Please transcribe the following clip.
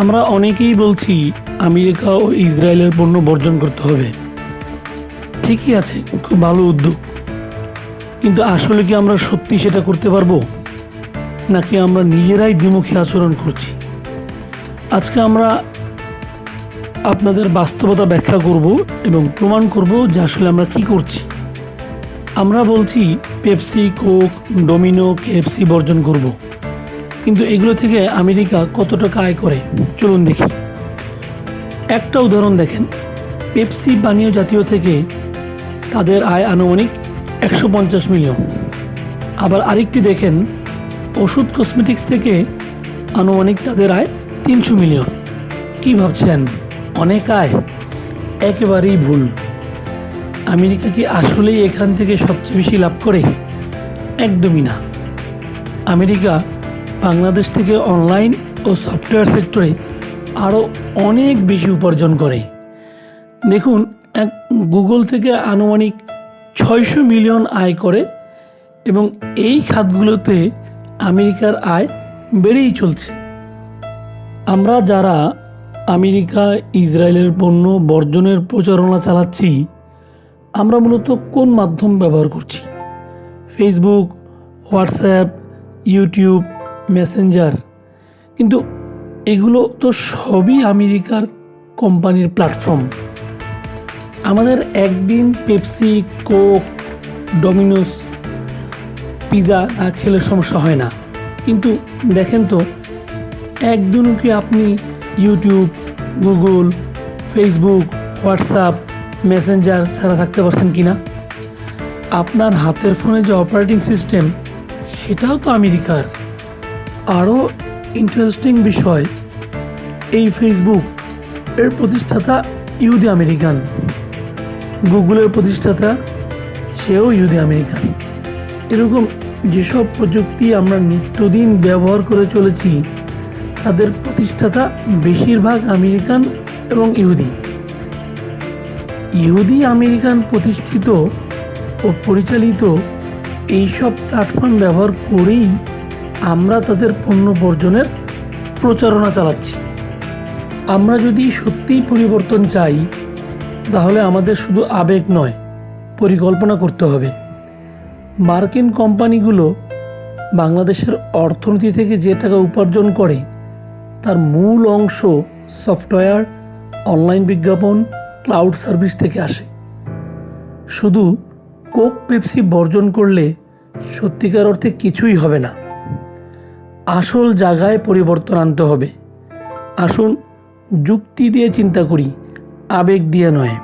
আমরা অনেকেই বলছি আমেরিকা ও ইসরায়েলের পণ্য বর্জন করতে হবে। ঠিকই আছে, খুব ভালো উদ্যোগ, কিন্তু আসলে কি আমরা সত্যি সেটা করতে পারবো, নাকি আমরা নিজেরাই দ্বিমুখী আচরণ করছি? আজকে আমরা আপনাদের বাস্তবতা ব্যাখ্যা করব এবং প্রমাণ করব যে আসলে আমরা কি করছি। আমরা বলছি পেপসি, কোক, ডোমিনো, কেএফসি বর্জন করব, কিন্তু এগুলো থেকে আমেরিকা কত টাকা আয় করে চলুন দেখি। একটা উদাহরণ দেখেন, পেপসি পানীয় জাতীয় থেকে তাদের আয় আনুমানিক 150 মিলিয়ন। আবার আরেকটি দেখেন, ওষুধ কসমেটিক্স থেকে আনুমানিক তাদের আয় 300 মিলিয়ন। কি ভাবছেন অনেক আয়? একেবারেই ভুল। আমেরিকা কি আসলেই এখান থেকে সবচেয়ে বেশি লাভ করে? একদমই না। আমেরিকা বাংলাদেশ থেকে অনলাইন ও সফটওয়্যার সেক্টরে আরও অনেক বেশি উপার্জন করে। দেখুন, গুগল থেকে আনুমানিক 600 মিলিয়ন আয় করে এবং এই খাতগুলোতে আমেরিকার আয় বেড়েই চলছে। আমরা যারা আমেরিকা ইসরায়েলের পণ্য বর্জনের প্রচারণা চালাচ্ছি, আমরা মূলত কোন মাধ্যম ব্যবহার করছি? Facebook, WhatsApp, YouTube, Messenger. কিন্তু এগুলো তো সবই আমেরিকার কোম্পানির প্ল্যাটফর্ম। আমাদের একদিন পেপসি, কোক, ডোমিনোস, পিৎজা না খেলে সমস্যা হয় না, কিন্তু দেখেন তো একদিনও কি আপনি YouTube, Google, Facebook, WhatsApp, Messenger ছাড়া থাকতে পারছেন কি না? আপনার হাতের ফোনে যে অপারেটিং সিস্টেম, সেটাও তো আমেরিকার। আরও ইন্টারেস্টিং বিষয়, এই ফেসবুক এর প্রতিষ্ঠাতা ইহুদি আমেরিকান, গুগলের প্রতিষ্ঠাতা সেও ইহুদি আমেরিকান। এরকম যেসব প্রযুক্তি আমরা নিত্যদিন ব্যবহার করে চলেছি, তাদের প্রতিষ্ঠাতা বেশিরভাগ আমেরিকান এবং ইহুদি আমেরিকান প্রতিষ্ঠিত ও পরিচালিত এইসব প্ল্যাটফর্ম ব্যবহার করেই আমরা তাদের পণ্য বর্জনের প্রচারণা চালাচ্ছি। আমরা যদি সত্যিই পরিবর্তন চাই, তাহলে আমাদের শুধু আবেগ নয়, পরিকল্পনা করতে হবে। মার্কিন কোম্পানিগুলো বাংলাদেশের অর্থনীতি থেকে যে টাকা উপার্জন করে, তার মূল অংশ সফটওয়্যার, অনলাইন বিজ্ঞাপন, ক্লাউড সার্ভিস থেকে আসে। শুধু কোক, পেপসি বর্জন করলে সত্যিকার অর্থে কিছুই হবে না। আসল জায়গায় পরিবর্তন আনতে হবে। আসুন যুক্তি দিয়ে চিন্তা করি, আবেগ দিয়ে নয়।